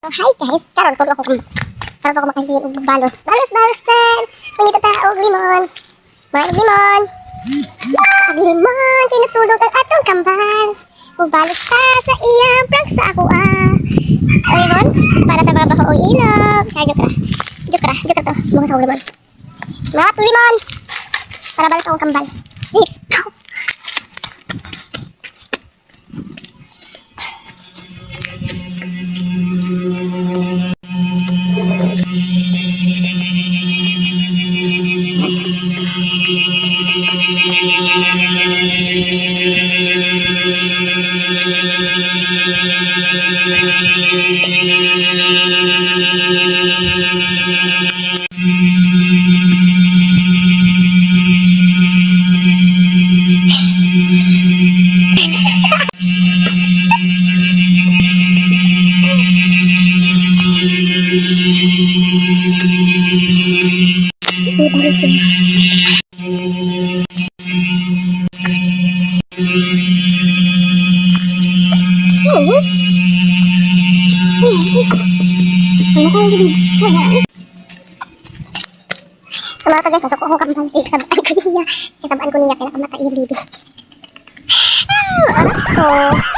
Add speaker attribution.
Speaker 1: Hi guys, karon ko makahiling og balos. Balos tan. Pangita ta og limon. May limon. Ang limon kay natulog ang atong kambal. Ug balos ta sa iyang prank sa ako limon para sa babaho og ilog. Joke ra to. Mga sa limon. Mga limon. Para balos akong kambal. Sa mga tagay, sasok ko kambal. Kasabaan ko niya. Kaya nakamatay yung bibi. Anak ko.